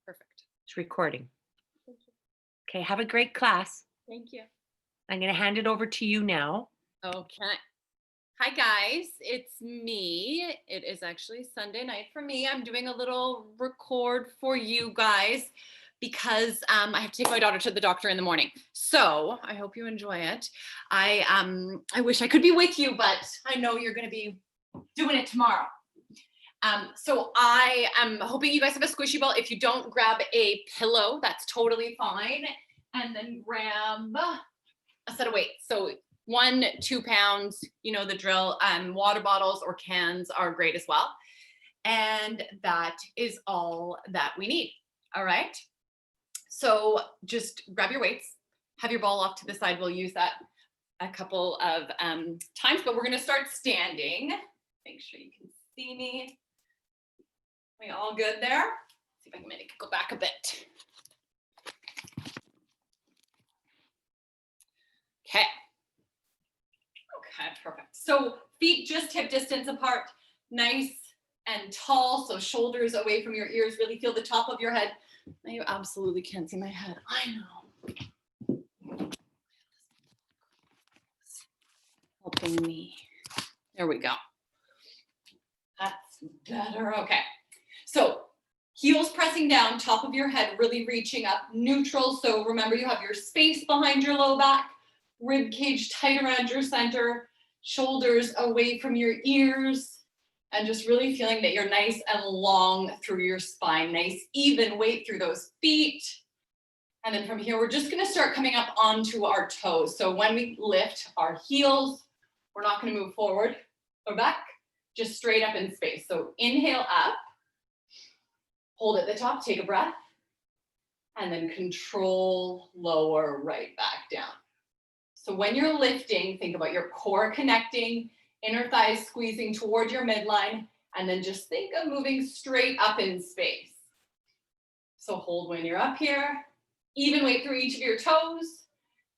Perfect. It's recording. Thank you. Okay, have a great class. Thank you. I'm going to hand it over to you now. Okay. Hi guys, it's me. It is actually Sunday night for me. I'm doing a little record for you guys because I have to take my daughter to the doctor in the morning. So I hope you enjoy it. I wish I could be with you, but I know you're going to be doing it tomorrow. So I am hoping you guys have a squishy ball. If you don't, grab a pillow. That's totally fine. And then grab a set of weights. So 1, 2 pounds, you know the drill. Water bottles or cans are great as well. And that is all that we need. All right. So just grab your weights, have your ball off to the side. We'll use that a couple of times, but we're going to start standing. Make sure you can see me. We all good there? See if I can maybe go back a bit. Okay. Okay, perfect. So feet just hip distance apart, nice and tall. So shoulders away from your ears, really feel the top of your head. Now you absolutely can't see my head. I know. Helping me. There we go. That's better. Okay. So heels pressing down, top of your head, really reaching up, neutral. So remember you have your space behind your low back, rib cage tight around your center, shoulders away from your ears, and just really feeling that you're nice and long through your spine. Nice even weight through those feet. And then from here, we're just going to start coming up onto our toes. So when we lift our heels, we're not going to move forward or back, just straight up in space. So inhale up. Hold at the top, take a breath, and then control, lower, right back down. So when you're lifting, think about your core connecting, inner thighs squeezing toward your midline, and then just think of moving straight up in space. So hold when you're up here, even weight through each of your toes,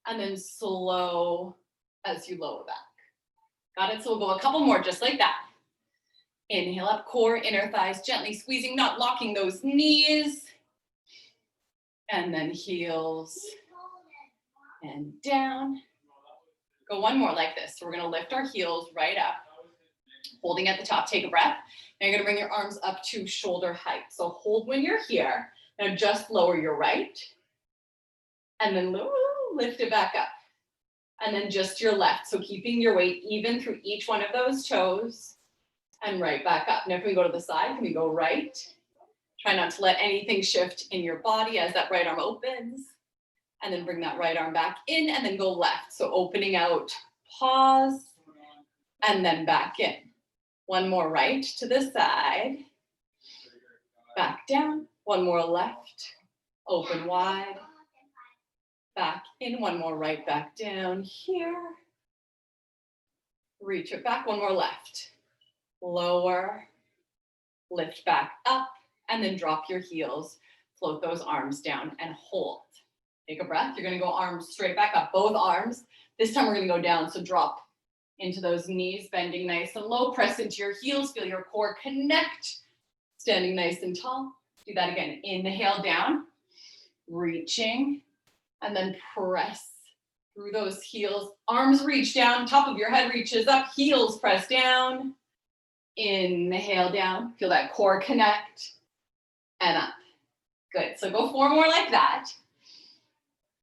and then slow as you lower back. Got it? So we'll go a couple more just like that. Inhale up, core, inner thighs, gently squeezing, not locking those knees. And then heels and down. Go one more like this. So we're going to lift our heels right up, holding at the top. Take a breath. Now you're going to bring your arms up to shoulder height. So hold when you're here. Now just lower your right. And then lift it back up. And then just your left. So keeping your weight even through each one of those toes. And right back up. Now can we go to the side? Can we go right? Try not to let anything shift in your body as that right arm opens. And then bring that right arm back in and then go left. So opening out, pause, and then back in. One more right to the side. Back down. One more left. Open wide. Back in. One more right back down here. Reach it back. One more left. Lower, lift back up, and then drop your heels. Float those arms down and hold. Take a breath. You're going to go arms straight back up, both arms. This time we're going to go down, so drop into those knees, bending nice and low. Press into your heels. Feel your core connect. Standing nice and tall. Do that again. Inhale down, reaching, and then press through those heels. Arms reach down, top of your head reaches up, heels press down. Inhale down, feel that core connect, and up. Good, so go 4 more like that.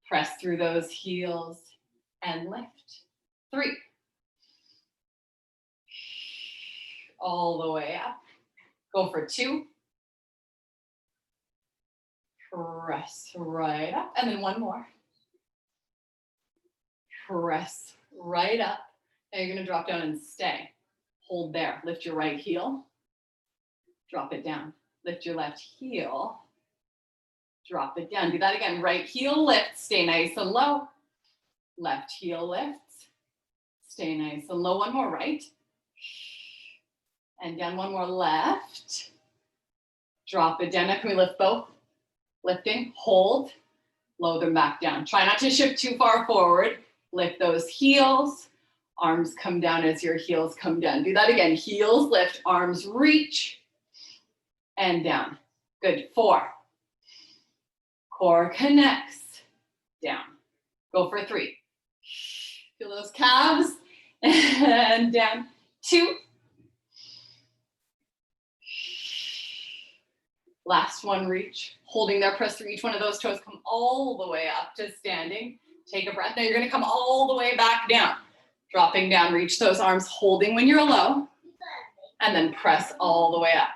Press through those heels and lift. 3. All the way up. Go for 2. Press right up, and then 1 more. Press right up. Now you're gonna drop down and stay. Hold there, lift your right heel, drop it down. Lift your left heel, drop it down. Do that again, right heel lifts, stay nice and low. Left heel lifts, stay nice and low. 1 more right. And down 1 more left. Drop it down. Now can we lift both? Lifting, hold, lower them back down. Try not to shift too far forward. Lift those heels. Arms come down as your heels come down. Do that again. Heels lift, arms reach, and down. Good. 4, Core connects. Down. Go for 3. Feel those calves. And down. 2. Last one, reach. Holding there, press through each one of those toes. Come all the way up to standing. Take a breath. Now you're going to come all the way back down. Dropping down, reach those arms, holding when you're low. And then press all the way up.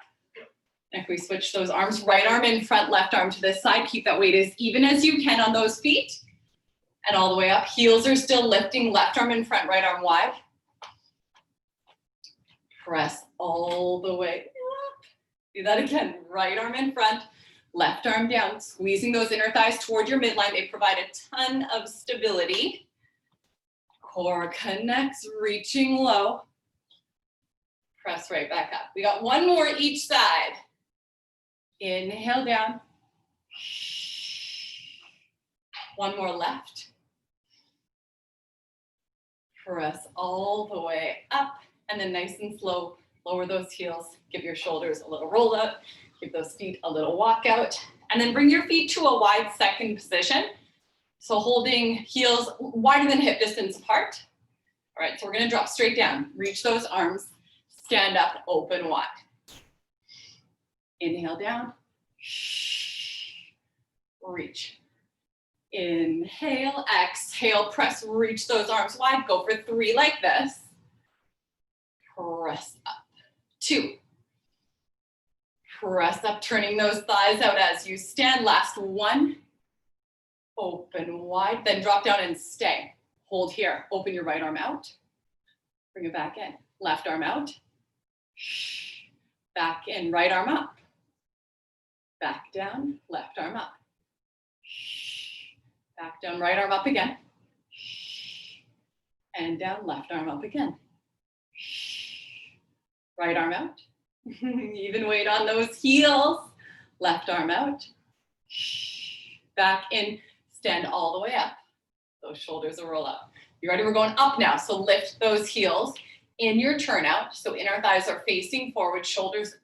If we switch those arms, right arm in front, left arm to this side. Keep that weight as even as you can on those feet. And all the way up. Heels are still lifting. Left arm in front, right arm wide. Press all the way up. Do that again. Right arm in front, left arm down. Squeezing those inner thighs toward your midline. They provide a ton of stability. Core connects, reaching low. Press right back up. We got one more each side. Inhale down. One more left. Press all the way up. And then nice and slow, lower those heels. Give your shoulders a little roll up. Give those feet a little walk out. And then bring your feet to a wide second position. So holding heels wider than hip distance apart. All right, so we're gonna drop straight down. Reach those arms, stand up, open wide. Inhale down. Reach. Inhale, exhale, press, reach those arms wide. Go for 3 like this. Press up. 2. Press up, turning those thighs out as you stand. Last 1. Open wide, then drop down and stay. Hold here. Open your right arm out. Bring it back in. Left arm out. Back in. Right arm up. Back down. Left arm up. Back down. Right arm up again. And down. Left arm up again. Right arm out. Even weight on those heels. Left arm out. Back in. Stand all the way up. Those shoulders will roll up. You ready? We're going up now. So lift those heels in your turnout. So inner thighs are facing forward. Shoulders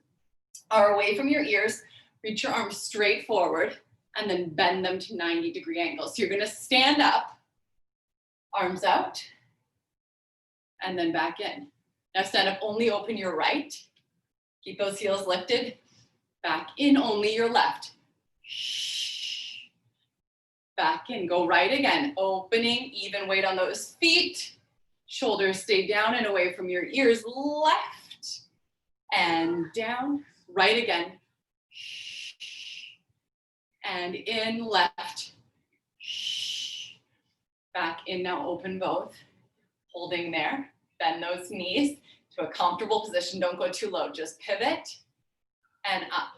are away from your ears. Reach your arms straight forward and then bend them to 90-degree angles. So you're going to stand up, arms out, and then back in. Now stand up, only open your right. Keep those heels lifted. Back in, only your left. Back in, go right again. Opening, even weight on those feet. Shoulders stay down and away from your ears. Left and down. Right again. And in, left. Back in, now open both. Holding there. Bend those knees to a comfortable position. Don't go too low. Just pivot and up.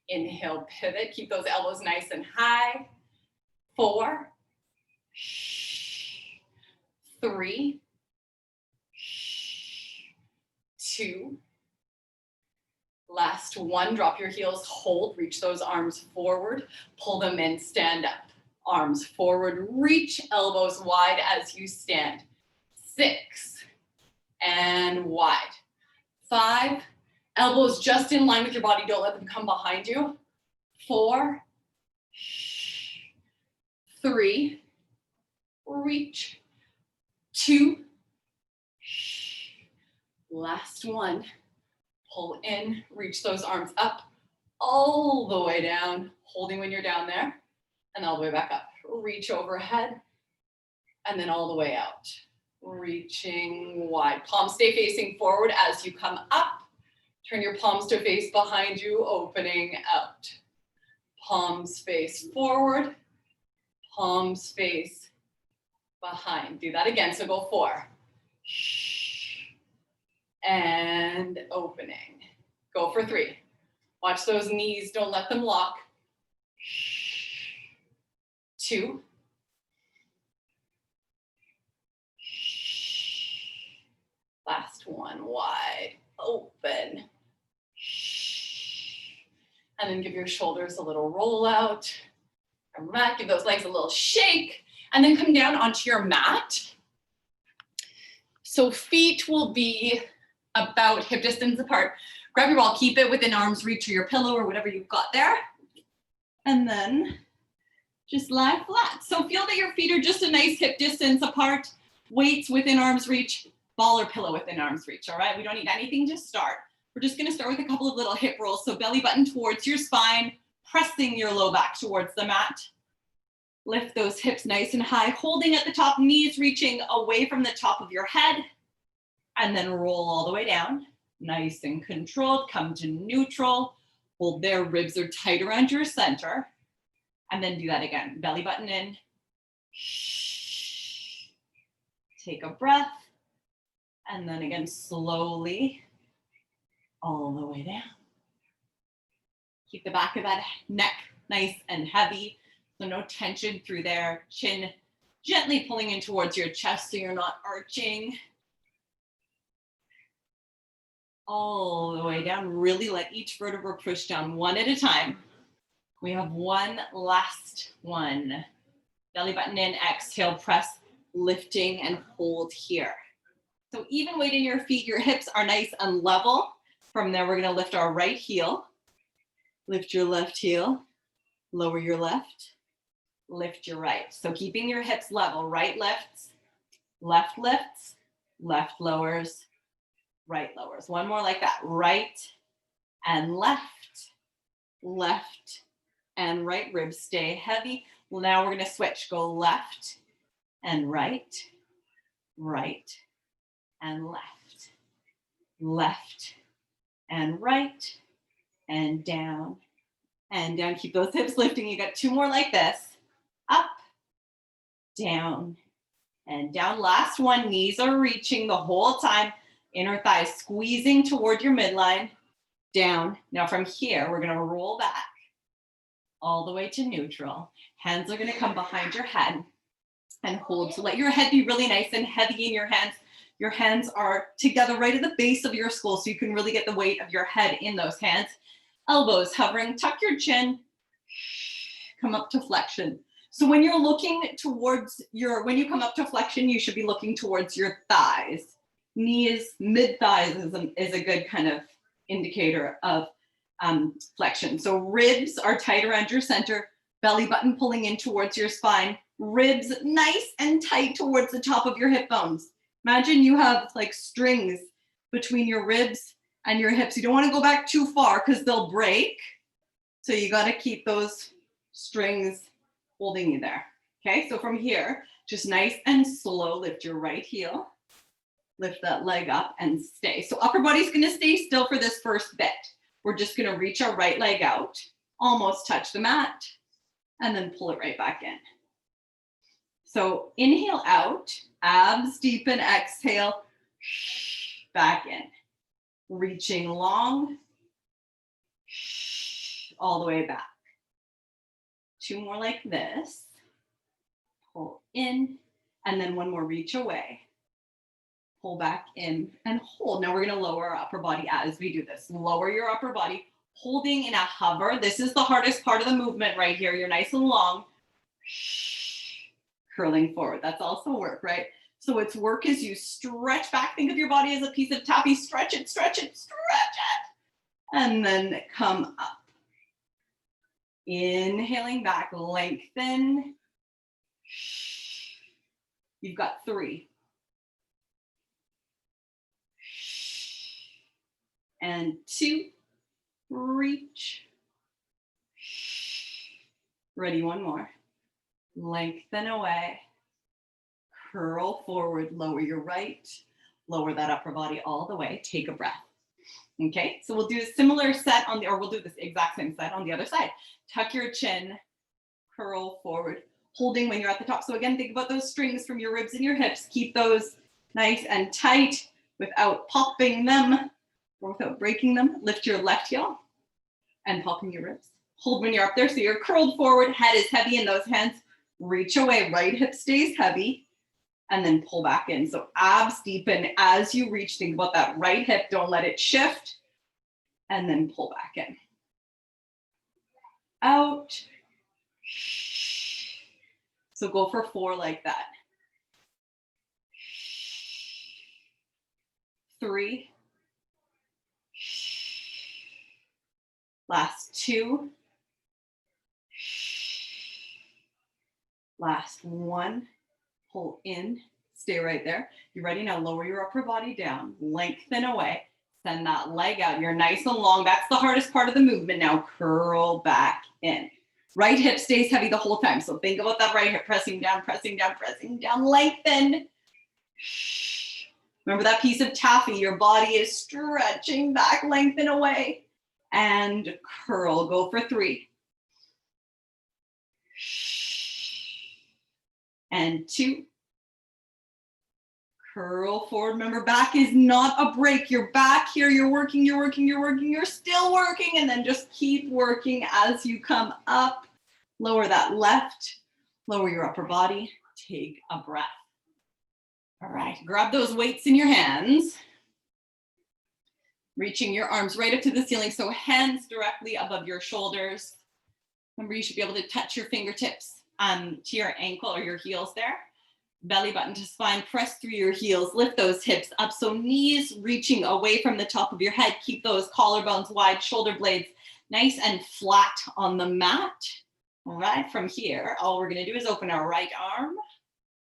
Inhale, pivot. Keep those elbows nice and high. 4, 3, 2. Last 1. Drop your heels, hold, reach those arms forward, pull them in, stand up. Arms forward, reach, elbows wide as you stand. 6 and wide. 5, elbows just in line with your body, don't let them come behind you. 4, 3, reach. 2, last 1. Pull in, reach those arms up, all the way down, holding when you're down there, and all the way back up. Reach overhead, and then all the way out. Reaching wide. Palms stay facing forward as you come up. Turn your palms to face behind you, opening out. Palms face forward, palms face behind. Do that again, so go 4. And opening. Go for 3. Watch those knees, don't let them lock. 2. Last 1, wide open. And then give your shoulders a little roll out. Come back, give those legs a little shake, and then come down onto your mat. So feet will be about hip distance apart. Grab your ball, keep it within arm's reach or your pillow or whatever you've got there. And then Just lie flat. So feel that your feet are just a nice hip distance apart, weights within arm's reach, ball or pillow within arm's reach, all right? We don't need anything to start. We're just gonna start with a couple of little hip rolls. So belly button towards your spine, pressing your low back towards the mat. Lift those hips nice and high, holding at the top, knees reaching away from the top of your head, and then roll all the way down. Nice and controlled, come to neutral. Hold there, ribs are tight around your center. And then do that again, belly button in. Take a breath. And then again, slowly, all the way down. Keep the back of that neck nice and heavy. So no tension through there. Chin gently pulling in towards your chest so you're not arching. All the way down. Really let each vertebra push down one at a time. We have one last one. Belly button in, exhale, press, lifting and hold here. So even weight in your feet, your hips are nice and level. From there, we're gonna lift our right heel. Lift your left heel, lower your left, lift your right. So keeping your hips level, right lifts, left lowers, right lowers. One more like that, right and left, left and right, ribs stay heavy. Well, now we're gonna switch, go left and right, right and left, left and right, and down, and down. Keep those hips lifting. You got two more like this. Up, down, and down. Last one, knees are reaching the whole time. Inner thighs squeezing toward your midline. Down. Now from here, we're gonna roll back all the way to neutral. Hands are gonna come behind your head and hold. So let your head be really nice and heavy in your hands. Your hands are together right at the base of your skull so you can really get the weight of your head in those hands. Elbows hovering, tuck your chin, come up to flexion. So when you're looking towards when you come up to flexion, you should be looking towards your thighs. Knees, mid thighs is a good kind of indicator of flexion. So ribs are tight around your center, belly button pulling in towards your spine, ribs nice and tight towards the top of your hip bones. Imagine you have like strings between your ribs and your hips. You don't want to go back too far because they'll break. So you got to keep those strings holding you there. Okay, so from here, just nice and slow, lift your right heel, lift that leg up and stay. So upper body's going to stay still for this first bit. We're just going to reach our right leg out, almost touch the mat, and then pull it right back in. So inhale out, abs deepen, exhale, back in. Reaching long, all the way back. Two more like this. Pull in, and then one more reach away. Pull back in and hold. Now we're gonna lower our upper body as we do this. Lower your upper body, holding in a hover. This is the hardest part of the movement right here. You're nice and long. Curling forward. That's also work, right? So it's work as you stretch back. Think of your body as a piece of taffy. Stretch it, stretch it, stretch it. And then come up. Inhaling back, lengthen. You've got 3. And 2. Reach. Ready, one more. Lengthen away. Curl forward, lower your right, lower that upper body all the way, take a breath. Okay, so we'll do a similar set we'll do this exact same set on the other side. Tuck your chin, curl forward, holding when you're at the top. So again, think about those strings from your ribs and your hips. Keep those nice and tight without popping them or without breaking them. Lift your left heel and popping your ribs. Hold when you're up there so you're curled forward, head is heavy in those hands. Reach away, right hip stays heavy. And then pull back in. So abs deepen as you reach. Think about that right hip. Don't let it shift. And then pull back in. Out. So go for 4 like that. 3. Last 2. Last one, pull in, stay right there. You ready? Now lower your upper body down, lengthen away, send that leg out. You're nice and long. That's the hardest part of the movement. Now curl back in. Right hip stays heavy the whole time. So think about that right hip pressing down, pressing down, pressing down, lengthen. Remember that piece of taffy, your body is stretching back, lengthen away, and curl. Go for 3. And 2. Curl forward. Remember, back is not a break. You're back here, you're working, you're working, you're working, you're still working, and then just keep working as you come up. Lower that left, lower your upper body, take a breath. All right, grab those weights in your hands. Reaching your arms right up to the ceiling, so hands directly above your shoulders. Remember, you should be able to touch your fingertips to your ankle or your heels there. Belly button to spine, press through your heels, lift those hips up. So knees reaching away from the top of your head. Keep those collarbones wide, shoulder blades nice and flat on the mat. All right, from here, all we're gonna do is open our right arm.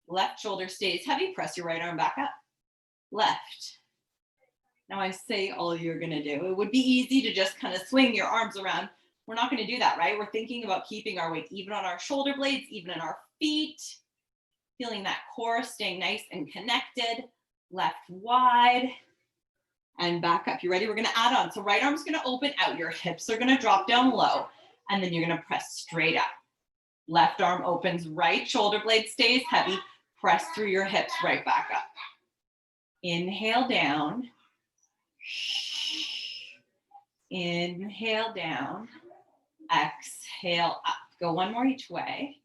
Left shoulder stays heavy, press your right arm back up. Left. Now I say all you're gonna do. It would be easy to just kind of swing your arms around. We're not gonna do that, right? We're thinking about keeping our weight even on our shoulder blades, even in our feet. Feeling that core, staying nice and connected. Left wide and back up. You ready? We're gonna add on. So right arm's gonna open out. Your hips are gonna drop down low, and then you're gonna press straight up. Left arm opens, right shoulder blade stays heavy. Press through your hips right back up. Inhale down. Inhale down. Exhale up. Go one more each way.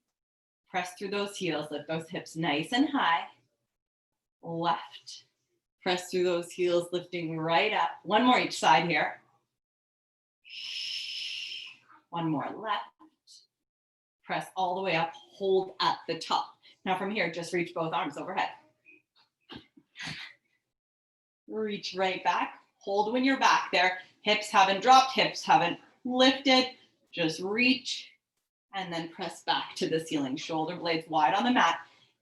Press through those heels. Lift those hips nice and high. Left. Press through those heels, lifting right up. One more each side here. One more left. Press all the way up. Hold at the top. Now from here, just reach both arms overhead. Reach right back. Hold when you're back there. Hips haven't dropped, hips haven't lifted. Just reach and then press back to the ceiling. Shoulder blades wide on the mat.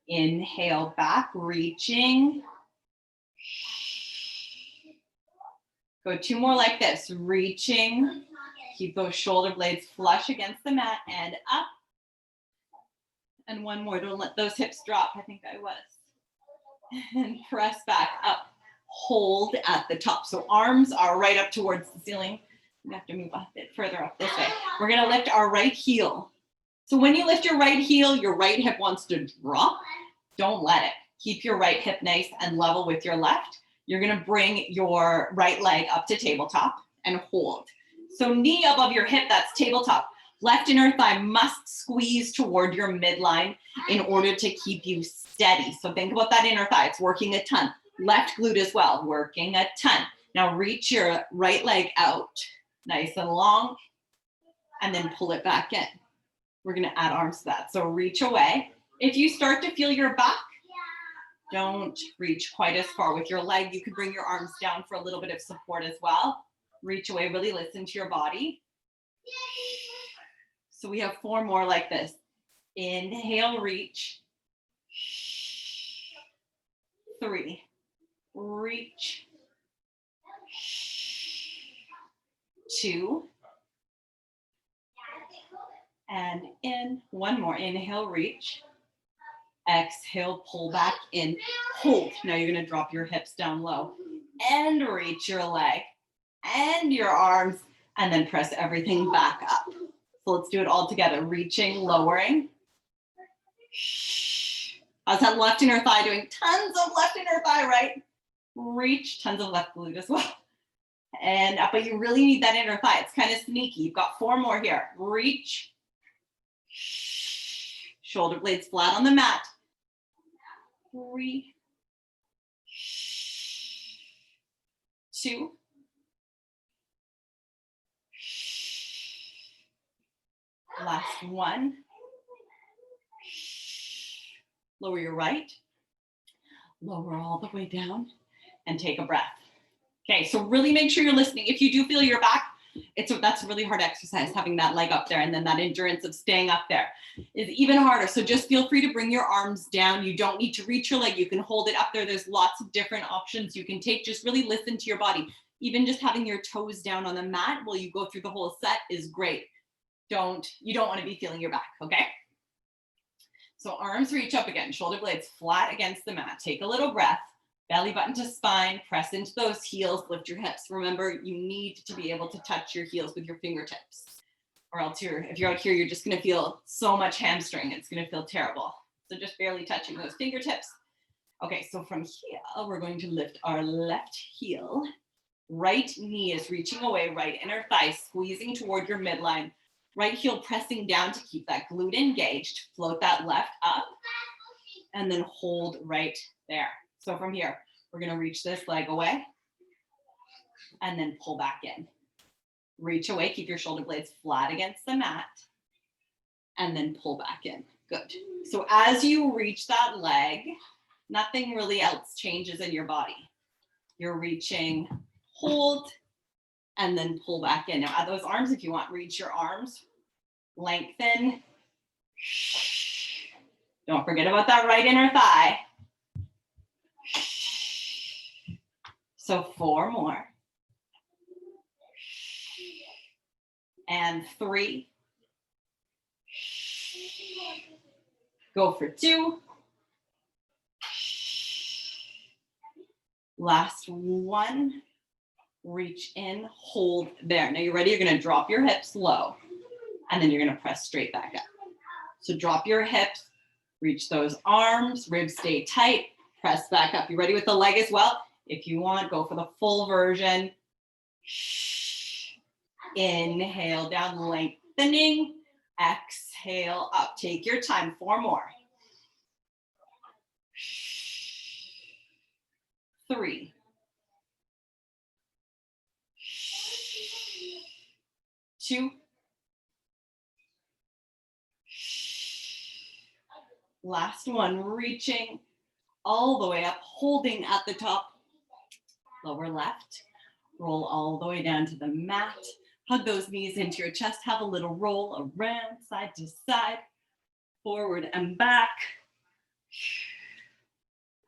Inhale back, reaching. Go 2 more like this. Reaching. Keep those shoulder blades flush against the mat and up. And 1 more. Don't let those hips drop. I think I was. And press back up. Hold at the top. So arms are right up towards the ceiling. We have to move a bit further up this way. We're going to lift our right heel. So when you lift your right heel, your right hip wants to drop. Don't let it. Keep your right hip nice and level with your left. You're going to bring your right leg up to tabletop and hold. So knee above your hip, that's tabletop. Left inner thigh must squeeze toward your midline in order to keep you steady. So think about that inner thigh. It's working a ton. Left glute as well, working a ton. Now reach your right leg out, nice and long, and then pull it back in. We're gonna add arms to that. So reach away. If you start to feel your back, don't reach quite as far with your leg. You could bring your arms down for a little bit of support as well. Reach away, really listen to your body. So we have 4 more like this. Inhale, reach. 3, reach. 2, and in. 1 more. Inhale, reach. Exhale, pull back in. Hold. Now you're going to drop your hips down low and reach your leg and your arms, and then press everything back up. So let's do it all together. Reaching, lowering. How's that left inner thigh doing? Tons of left inner thigh, right? Reach, tons of left glute as well. And up, but you really need that inner thigh. It's kind of sneaky. You've got 4 more here. Reach. Shoulder blades flat on the mat. 3, 2, last 1. Lower your right. Lower all the way down and take a breath. Okay, so really make sure you're listening. If you do feel your back, That's a really hard exercise, having that leg up there, and then that endurance of staying up there is even harder. So just feel free to bring your arms down. You don't need to reach your leg. You can hold it up there. There's lots of different options you can take. Just really listen to your body. Even just having your toes down on the mat while you go through the whole set is great. You don't want to be feeling your back, okay? So arms reach up again, shoulder blades flat against the mat. Take a little breath. Belly button to spine, press into those heels, lift your hips. Remember, you need to be able to touch your heels with your fingertips, or else if you're out here, you're just gonna feel so much hamstring, it's gonna feel terrible. So just barely touching those fingertips. Okay, so from here, we're going to lift our left heel. Right knee is reaching away, right inner thigh squeezing toward your midline. Right heel pressing down to keep that glute engaged. Float that left up, and then hold right there. So from here, we're gonna reach this leg away and then pull back in. Reach away, keep your shoulder blades flat against the mat, and then pull back in. Good. So as you reach that leg, nothing really else changes in your body. You're reaching, hold, and then pull back in. Now add those arms if you want. Reach your arms, lengthen. Don't forget about that right inner thigh. So 4 more. And 3. Go for 2. Last 1. Reach in, hold there. Now you're ready, you're gonna drop your hips low, and then you're gonna press straight back up. So drop your hips, reach those arms, ribs stay tight, press back up. You ready with the leg as well? If you want, go for the full version. Inhale down, lengthening. Exhale up. Take your time. 4 more. 3. 2. Last one, reaching all the way up, holding at the top. Lower left, roll all the way down to the mat. Hug those knees into your chest. Have a little roll around, side to side, forward and back.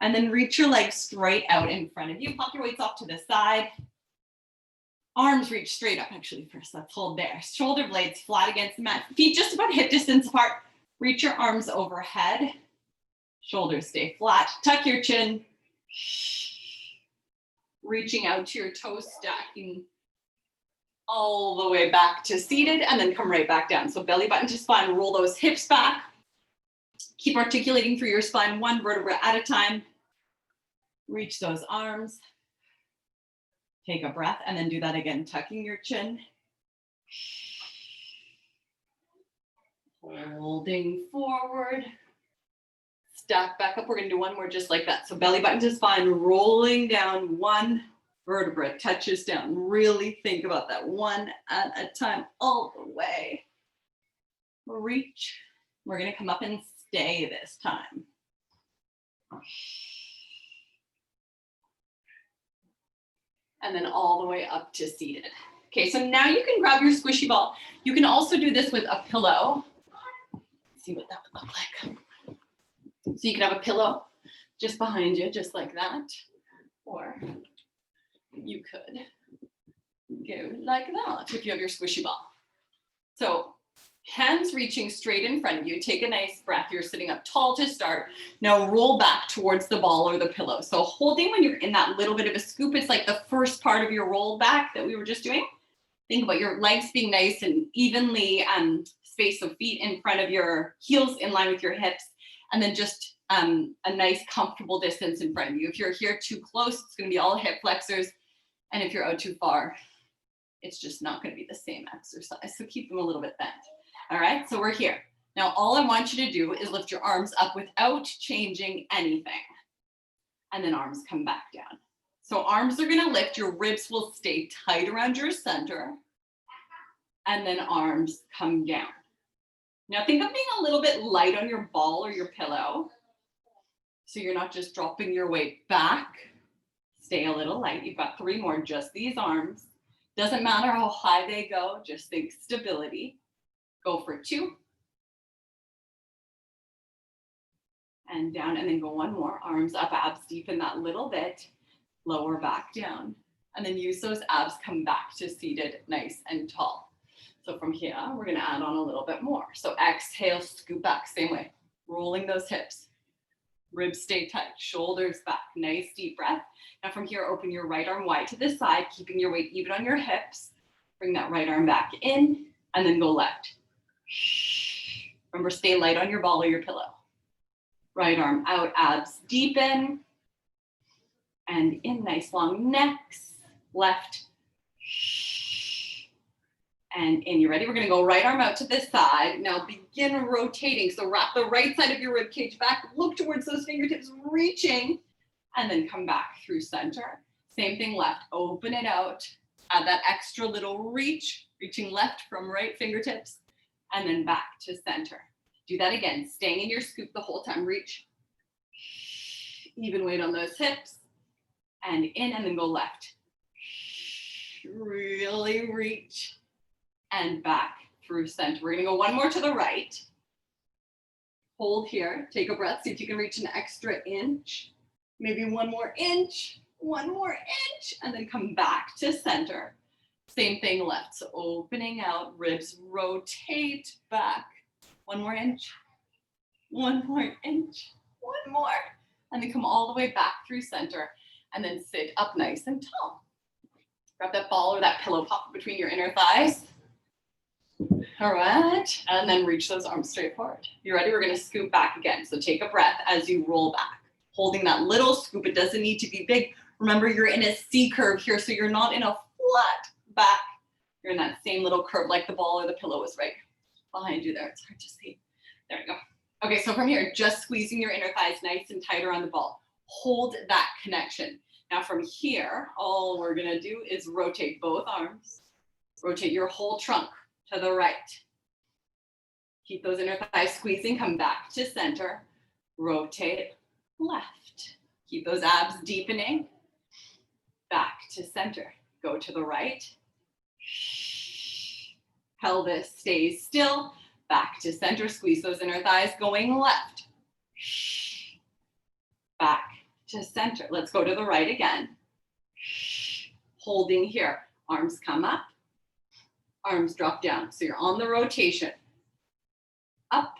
And then reach your legs straight out in front of you. Pop your weights off to the side. Arms reach straight up, actually, first. Let's hold there. Shoulder blades flat against the mat. Feet just about hip distance apart. Reach your arms overhead. Shoulders stay flat. Tuck your chin. Reaching out to your toes, stacking all the way back to seated, and then come right back down. So belly button to spine, roll those hips back. Keep articulating through your spine, 1 vertebra at a time. Reach those arms. Take a breath, and then do that again, tucking your chin. Holding forward. Stack back up. We're gonna do 1 more just like that. So belly button to spine, rolling down, 1 vertebra touches down. Really think about that, 1 at a time, all the way. Reach. We're gonna come up and stay this time. And then all the way up to seated. Okay, so now you can grab your squishy ball. You can also do this with a pillow. Let's see what that would look like. So you can have a pillow just behind you, just like that. Or you could go like that if you have your squishy ball. So hands reaching straight in front of you. Take a nice breath. You're sitting up tall to start. Now roll back towards the ball or the pillow. So holding when you're in that little bit of a scoop, it's like the first part of your roll back that we were just doing. Think about your legs being nice and evenly spaced, so feet in front of your heels in line with your hips. And then just a nice comfortable distance in front of you. If you're here too close, it's gonna be all hip flexors. And if you're out too far, it's just not gonna be the same exercise. So keep them a little bit bent. All right, so we're here. Now, all I want you to do is lift your arms up without changing anything. And then arms come back down. So arms are gonna lift, your ribs will stay tight around your center. And then arms come down. Now think of being a little bit light on your ball or your pillow. So you're not just dropping your weight back. Stay a little light. You've got 3 more, just these arms. Doesn't matter how high they go, just think stability. Go for 2. And down, and then go 1 more. Arms up, abs deepen that little bit. Lower back down. And then use those abs, come back to seated, nice and tall. So from here, we're gonna add on a little bit more. So exhale, scoop back, same way. Rolling those hips. Ribs stay tight, shoulders back, nice deep breath. Now from here, open your right arm wide to the side, keeping your weight even on your hips. Bring that right arm back in, and then go left. Remember, stay light on your ball or your pillow. Right arm out, abs deepen. And in, nice long necks. Left. And in, you ready? We're gonna go right arm out to this side. Now begin rotating. So wrap the right side of your rib cage back, look towards those fingertips, reaching, and then come back through center. Same thing left, open it out. Add that extra little reach, reaching left from right fingertips, and then back to center. Do that again, staying in your scoop the whole time. Reach, even weight on those hips, and in, and then go left. Really reach, and back through center. We're gonna go 1 more to the right. Hold here, take a breath, see if you can reach an extra inch. Maybe 1 more inch, 1 more inch, and then come back to center. Same thing left, so opening out, ribs rotate back. 1 more inch, 1 more inch, 1 more, and then come all the way back through center, and then sit up nice and tall. Grab that ball or that pillow, pop between your inner thighs. All right, and then reach those arms straight forward. You ready? We're gonna scoop back again. So take a breath as you roll back, holding that little scoop. It doesn't need to be big. Remember, you're in a C curve here, so you're not in a flat back. You're in that same little curve like the ball or the pillow is right behind you there. It's hard to see. There we go. Okay, so from here, just squeezing your inner thighs nice and tight around the ball. Hold that connection. Now from here, all we're gonna do is rotate both arms. Rotate your whole trunk to the right. Keep those inner thighs squeezing, come back to center. Rotate left. Keep those abs deepening. Back to center. Go to the right. Pelvis stays still. Back to center, squeeze those inner thighs, going left. Back to center. Let's go to the right again. Holding here, arms come up, arms drop down. So you're on the rotation. Up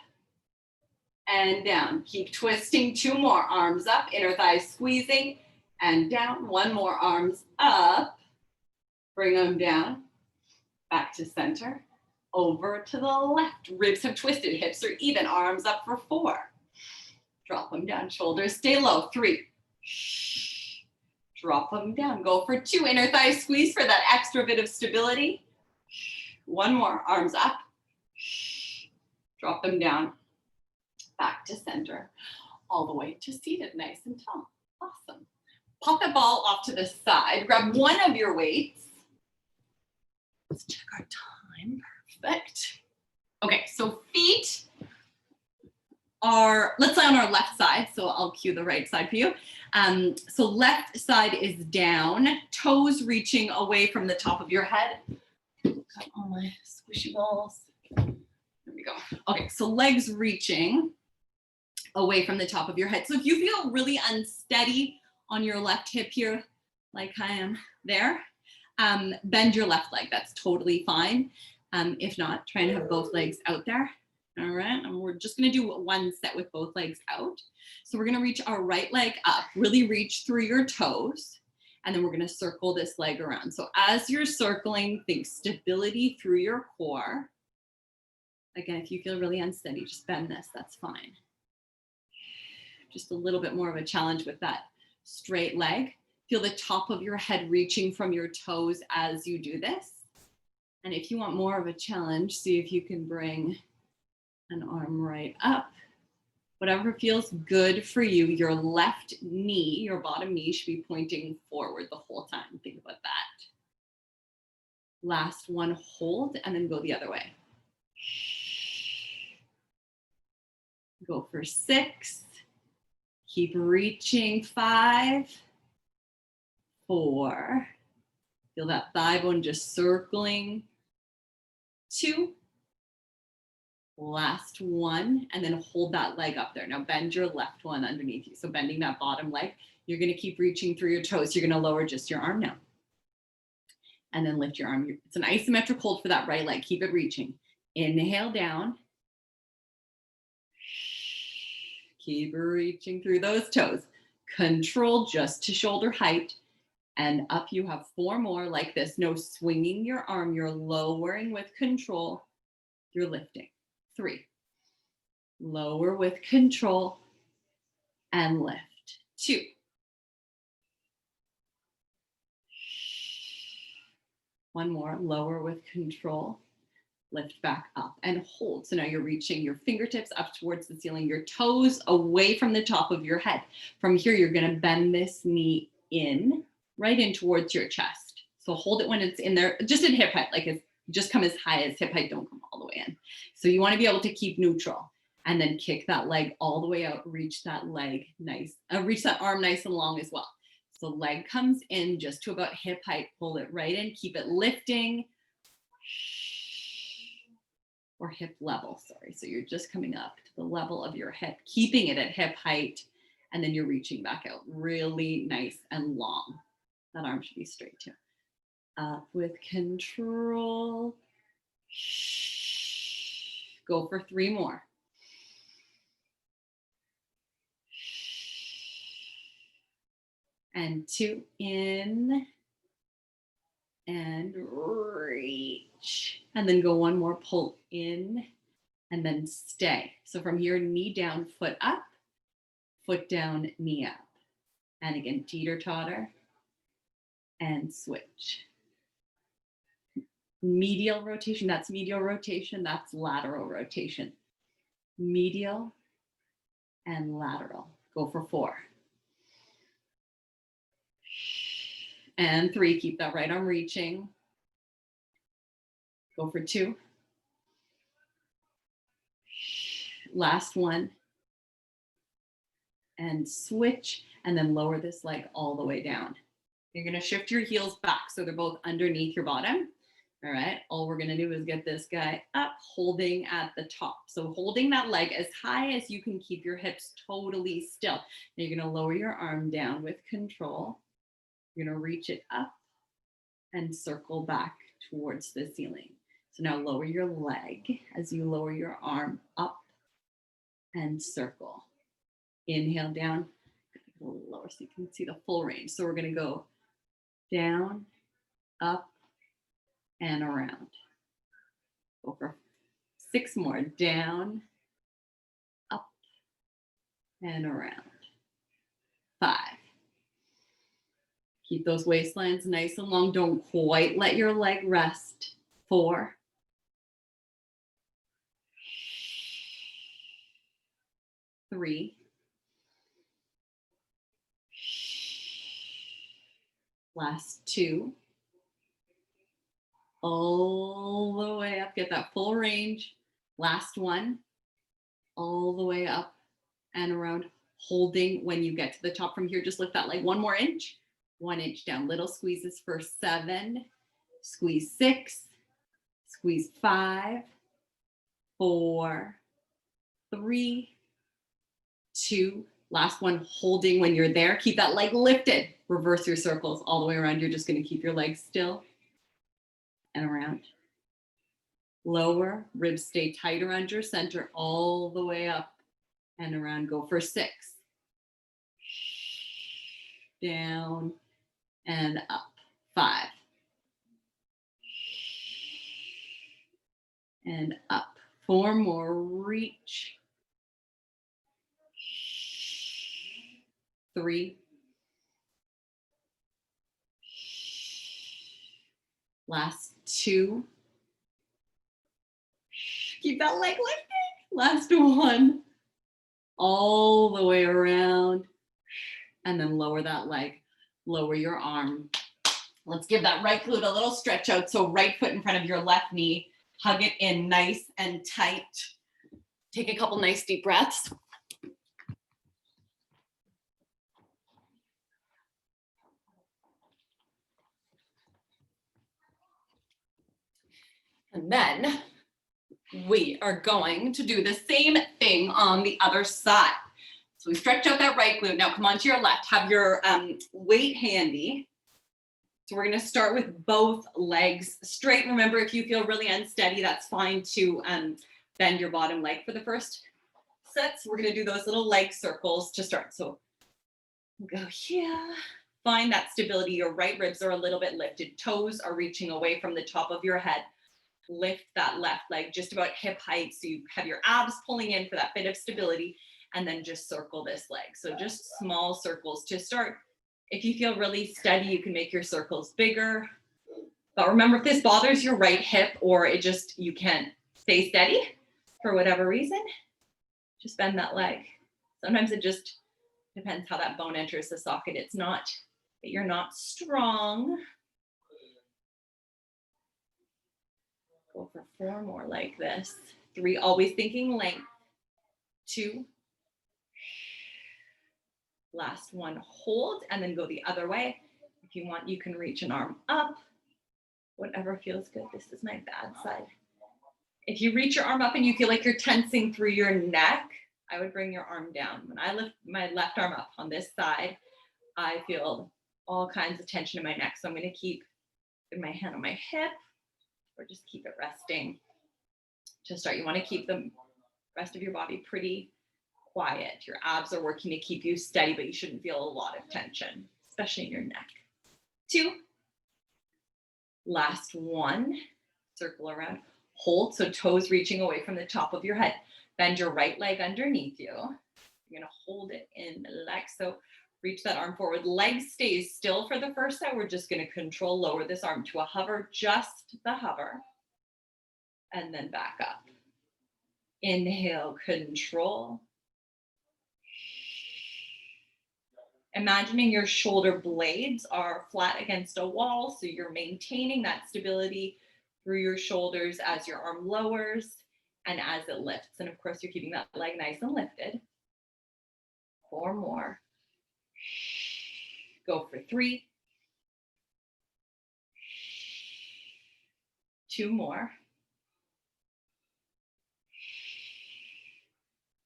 and down. Keep twisting, 2 more, arms up, inner thighs squeezing, and down. 1 more, arms up. Bring them down, back to center. Over to the left. Ribs have twisted, hips are even, arms up for 4. Drop them down, shoulders stay low. 3. Drop them down, go for 2. Inner thighs squeeze for that extra bit of stability. 1 more, arms up. Drop them down, back to center, all the way to seated, nice and tall. Awesome. Pop that ball off to the side, grab one of your weights. Let's check our time. Perfect. Okay, so feet are, let's lay on our left side. So I'll cue the right side for you. So left side is down, toes reaching away from the top of your head. Got all my squishy balls. There we go. Okay, so legs reaching away from the top of your head. So if you feel really unsteady on your left hip here, like I am there, bend your left leg. That's totally fine. If not, try and have both legs out there. All right, and we're just gonna do 1 set with both legs out. So we're gonna reach our right leg up, really reach through your toes, and then we're gonna circle this leg around. So as you're circling, think stability through your core. Again, if you feel really unsteady, just bend this, that's fine. Just a little bit more of a challenge with that straight leg. Feel the top of your head reaching from your toes as you do this. And if you want more of a challenge, see if you can bring an arm right up. Whatever feels good for you, your left knee, your bottom knee should be pointing forward the whole time. Think about that. Last one, hold, and then go the other way. Go for 6. Keep reaching. 5, 4, Feel that thigh bone just circling. 2. Last one, and then hold that leg up there. Now bend your left one underneath you. So bending that bottom leg, you're gonna keep reaching through your toes. You're gonna lower just your arm now. And then lift your arm. It's an isometric hold for that right leg. Keep it reaching. Inhale down. Keep reaching through those toes. Control just to shoulder height. And up you have 4 more like this. No swinging your arm. You're lowering with control. You're lifting. 3. Lower with control and lift. 2. One more. Lower with control. Lift back up and hold. So now you're reaching your fingertips up towards the ceiling, your toes away from the top of your head. From here, you're going to bend this knee in, right in towards your chest. So hold it when it's in there, just in hip height, like it's just come as high as hip height, don't come all the way in. So you want to be able to keep neutral and then kick that leg all the way out, reach that leg nice, reach that arm nice and long as well. So leg comes in just to about hip height, pull it right in, keep it lifting. Or hip level, sorry. So you're just coming up to the level of your hip, keeping it at hip height, and then you're reaching back out really nice and long. That arm should be straight too. Up with control. Go for 3 more. And 2 in. And reach. And then go 1 more, pull in, and then stay. So from here, knee down, foot up, foot down, knee up. And again, teeter-totter and switch. Medial rotation, that's medial rotation, that's lateral rotation. Medial and lateral. Go for 4. And 3, keep that right arm reaching. Go for 2. Last one. And switch, and then lower this leg all the way down. You're gonna shift your heels back so they're both underneath your bottom. All right, all we're gonna do is get this guy up, holding at the top. So holding that leg as high as you can, keep your hips totally still. Now you're gonna lower your arm down with control. You're gonna reach it up and circle back towards the ceiling. So now lower your leg as you lower your arm up and circle. Inhale down, a little lower so you can see the full range. So we're gonna go down, up, and around. Go for 6 more. Down, up, and around. 5. Keep those waistlines nice and long. Don't quite let your leg rest. 4. 3. Last 2. All the way up. Get that full range. Last 1. All the way up and around. Holding when you get to the top. From here, just lift that leg 1 more inch. 1 inch down. Little squeezes for 7. Squeeze 6. Squeeze 5. 4. 3. 2. Last one, holding when you're there. Keep that leg lifted. Reverse your circles all the way around. You're just going to keep your legs still and around. Lower, ribs stay tight around your center all the way up and around. Go for 6. Down and up. 5. And up. 4 more. Reach. 3. Last 2. Keep that leg lifted. Last 1. All the way around. And then lower that leg. Lower your arm. Let's give that right glute a little stretch out. So right foot in front of your left knee. Hug it in nice and tight. Take a couple nice deep breaths. And then we are going to do the same thing on the other side. So we stretch out that right glute. Now come on to your left. Have your weight handy. So we're going to start with both legs straight. Remember, if you feel really unsteady, that's fine to bend your bottom leg for the first set. So we're going to do those little leg circles to start. So we'll go here. Find that stability. Your right ribs are a little bit lifted. Toes are reaching away from the top of your head. Lift that left leg just about hip height. So you have your abs pulling in for that bit of stability, and then just circle this leg. So just small circles to start. If you feel really steady, you can make your circles bigger. But remember, if this bothers your right hip or you can't stay steady for whatever reason, just bend that leg. Sometimes it just depends how that bone enters the socket. It's not that you're not strong. Go for 4 more like this. 3, always thinking length. 2. Last one, hold, and then go the other way. If you want, you can reach an arm up. Whatever feels good. This is my bad side. If you reach your arm up and you feel like you're tensing through your neck, I would bring your arm down. When I lift my left arm up on this side, I feel all kinds of tension in my neck. So I'm going to keep my hand on my hip, or just keep it resting. To start, you want to keep the rest of your body pretty quiet. Your abs are working to keep you steady, but you shouldn't feel a lot of tension, especially in your neck. 2. Last one. Circle around. Hold, so toes reaching away from the top of your head. Bend your right leg underneath you. You're going to hold it in the leg. So reach that arm forward. Leg stays still for the first set. We're just going to control, lower this arm to a hover, just the hover. And then back up. Inhale, control. Imagining your shoulder blades are flat against a wall, so you're maintaining that stability through your shoulders as your arm lowers and as it lifts. And of course, you're keeping that leg nice and lifted. 4 more. Go for 3. 2 more.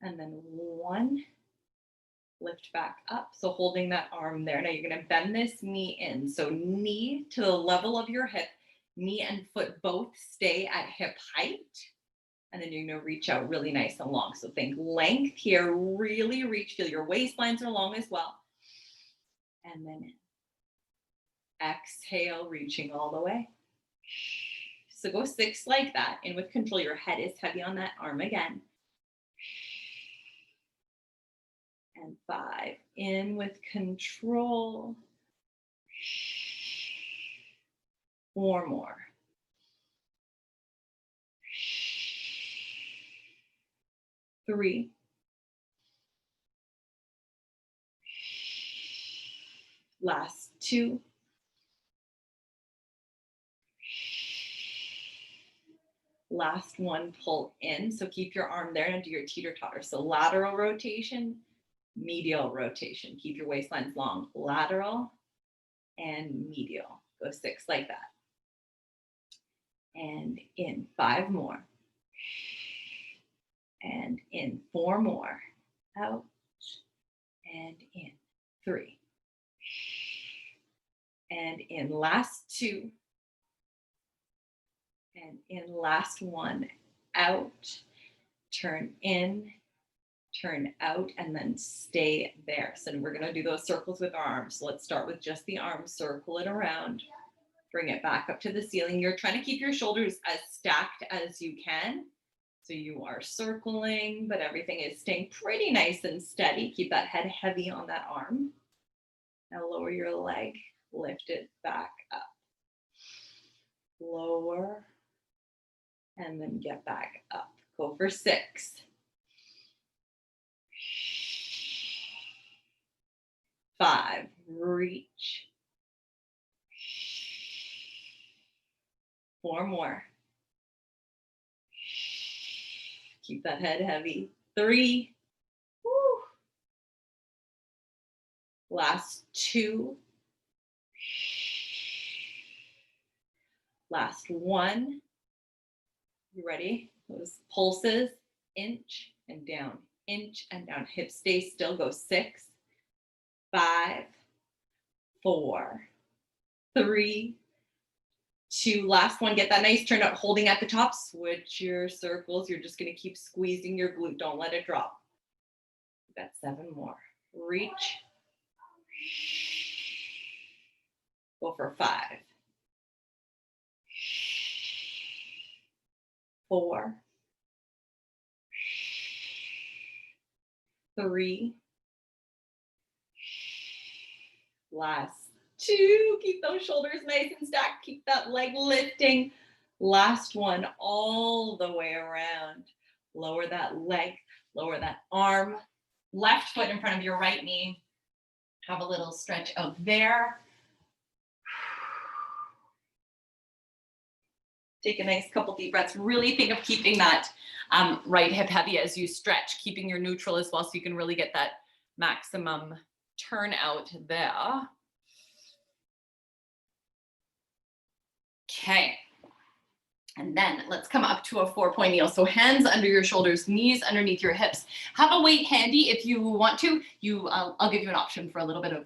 And then 1. Lift back up. So holding that arm there. Now you're going to bend this knee in. So knee to the level of your hip. Knee and foot both stay at hip height. And then you're going to reach out really nice and long. So think length here. Really reach. Feel your waistlines are long as well. And then exhale, reaching all the way. So go 6 like that. And with control, your head is heavy on that arm again. And 5, in with control. 4 more. 3. Last 2. Last one, pull in. So keep your arm there and do your teeter-totter. So lateral rotation, medial rotation. Keep your waistlines long. Lateral and medial. Go 6 like that. And in. 5 more. And in. 4 more. Out. And in. 3. And in. Last 2. And in. Last 1. Out. Turn in. Turn out, and then stay there. So we're going to do those circles with our arms. So let's start with just the arms. Circle it around. Bring it back up to the ceiling. You're trying to keep your shoulders as stacked as you can. So you are circling, but everything is staying pretty nice and steady. Keep that head heavy on that arm. Now lower your leg. Lift it back up. Lower. And then get back up. Go for 6. 5, reach. 4 more. Keep that head heavy. 3. Woo. Last 2. Last 1. You ready? Those pulses, inch and down, inch and down. Hips stay still. Go 6, 5, 4, 3, 2. Last one. Get that nice turn out, holding at the top. Switch your circles. You're just going to keep squeezing your glute. Don't let it drop. We've got 7 more. Reach. Go for 5, 4, 3. Last 2. Keep those shoulders nice and stacked. Keep that leg lifting. Last one, all the way around. Lower that leg, lower that arm. Left foot in front of your right knee. Have a little stretch out there. Take a nice couple deep breaths. Really think of keeping that right hip heavy as you stretch, keeping your neutral as well so you can really get that maximum turn out there. Okay. And then let's come up to a 4-point kneel. So hands under your shoulders, knees underneath your hips. Have a weight handy if you want to. I'll give you an option for a little bit of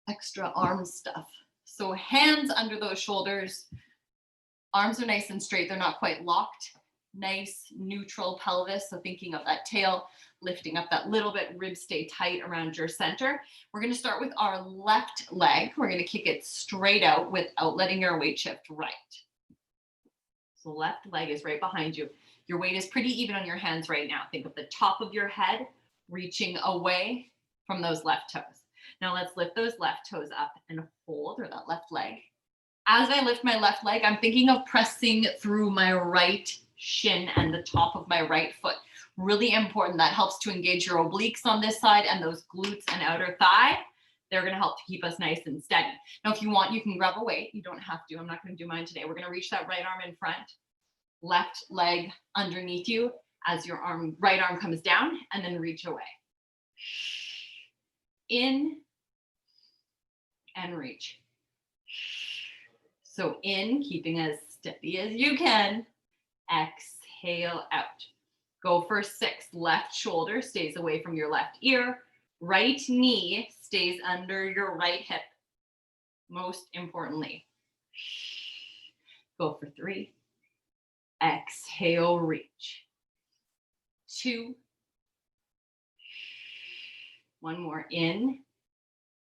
extra arm stuff. So hands under those shoulders. Arms are nice and straight. They're not quite locked. Nice neutral pelvis. So thinking of that tail, lifting up that little bit, ribs stay tight around your center. We're going to start with our left leg. We're going to kick it straight out without letting your weight shift right. So left leg is right behind you. Your weight is pretty even on your hands right now. Think of the top of your head reaching away from those left toes. Now let's lift those left toes up and hold, or that left leg. As I lift my left leg, I'm thinking of pressing through my right shin and the top of my right foot. Really important. That helps to engage your obliques on this side and those glutes and outer thigh. They're going to help to keep us nice and steady. Now, if you want, you can grab a weight. You don't have to. I'm not going to do mine today. We're going to reach that right arm in front, left leg underneath you as your right arm comes down, and then reach away. In and reach. So in, keeping as steady as you can. Exhale out. Go for 6. Left shoulder stays away from your left ear. Right knee stays under your right hip. Most importantly. Go for 3. Exhale, reach. 2. 1 more. In.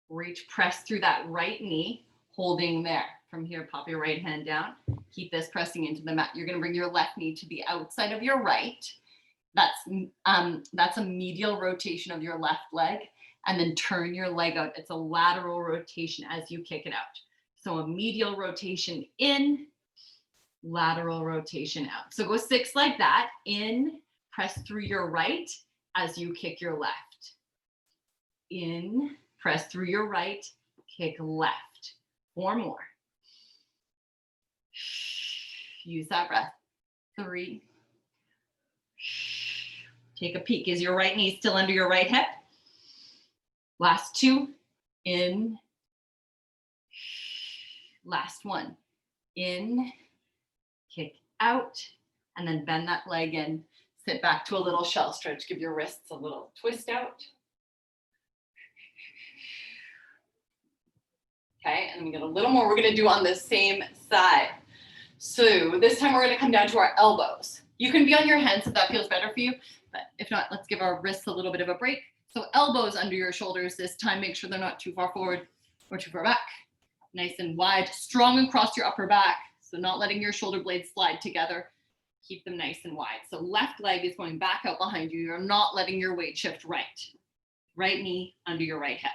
Reach, press through that right knee, holding there. From here, pop your right hand down. Keep this pressing into the mat. You're going to bring your left knee to the outside of your right. That's a medial rotation of your left leg, and then turn your leg out. It's a lateral rotation as you kick it out. So a medial rotation in, lateral rotation out. So go 6 like that. In, press through your right as you kick your left. In, press through your right, kick left. 4 more. Use that breath. 3. Take a peek. Is your right knee still under your right hip? Last 2. In. Last 1. In. Kick out. And then bend that leg in. Sit back to a little shell stretch. Give your wrists a little twist out. Okay, and we get a little more we're going to do on the same side. So this time we're going to come down to our elbows. You can be on your hands if that feels better for you, but if not, let's give our wrists a little bit of a break. So elbows under your shoulders this time. Make sure they're not too far forward or too far back. Nice and wide, strong across your upper back. So not letting your shoulder blades slide together. Keep them nice and wide. So left leg is going back out behind you. You're not letting your weight shift right. Right knee under your right hip.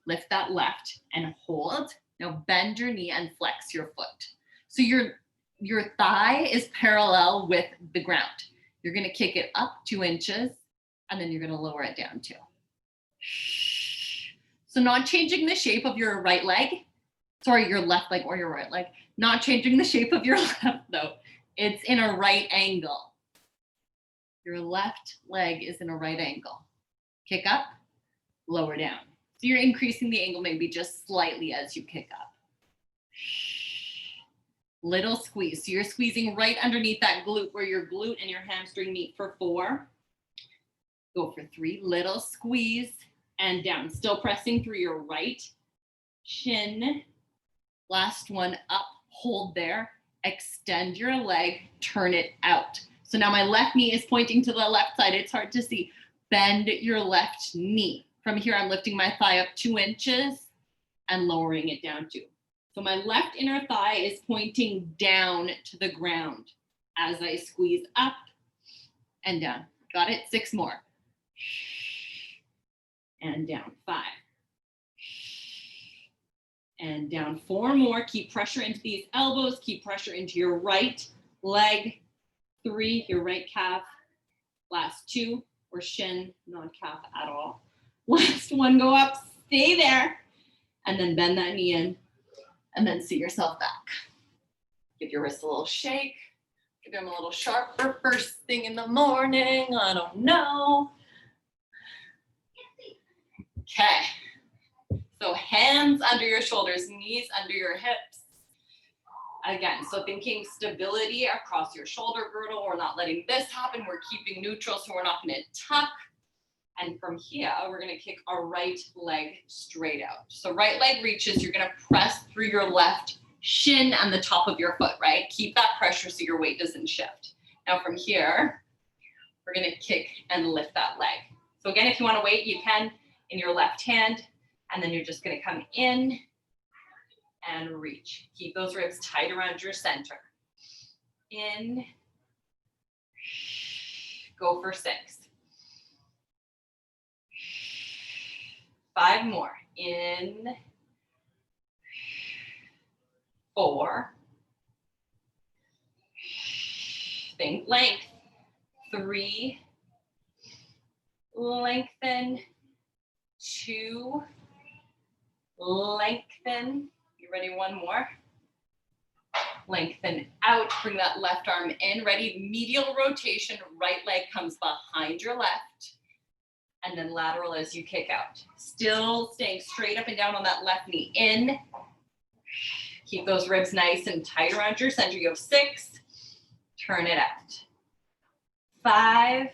Lift that left and hold. Now bend your knee and flex your foot. So your thigh is parallel with the ground. You're going to kick it up 2 inches and then you're going to lower it down 2. So not changing the shape of your right leg. Sorry, your left leg or your right leg. Not changing the shape of your left though. It's in a right angle. Your left leg is in a right angle. Kick up, lower down. So you're increasing the angle maybe just slightly as you kick up. little squeeze. So you're squeezing right underneath that glute where your glute and your hamstring meet for 4. Go for 3, little squeeze and down. Still pressing through your right shin. Last one, up, hold there. Extend your leg, turn it out. So now my left knee is pointing to the left side. It's hard to see. Bend your left knee. From here, I'm lifting my thigh up 2 inches and lowering it down 2. So my left inner thigh is pointing down to the ground as I squeeze up and down. Got it? 6 more. And down. 5. And down. 4 more. Keep pressure into these elbows. Keep pressure into your right leg. 3, your right calf. Last 2, or shin, not calf at all. Last 1, go up, stay there, and then bend that knee in, and then see yourself back. Give your wrists a little shake. Give them a little sharper first thing in the morning. I don't know. Okay. So hands under your shoulders, knees under your hips. Again, so thinking stability across your shoulder girdle. We're not letting this happen. We're keeping neutral, so we're not going to tuck. And from here, we're going to kick our right leg straight out. So right leg reaches, you're going to press through your left shin and the top of your foot, right? Keep that pressure so your weight doesn't shift. Now from here, we're going to kick and lift that leg. So again, if you want to wait, you can in your left hand, and then you're just going to come in and reach. Keep those ribs tight around your center. In, go for 6. 5 more. In, 4. Think length. 3. Lengthen. 2. Lengthen. You ready? 1 more. Lengthen out. Bring that left arm in. Ready? Medial rotation. Right leg comes behind your left. And then lateral as you kick out. Still staying straight up and down on that left knee. In. Keep those ribs nice and tight around your center. You have 6. Turn it out. 5.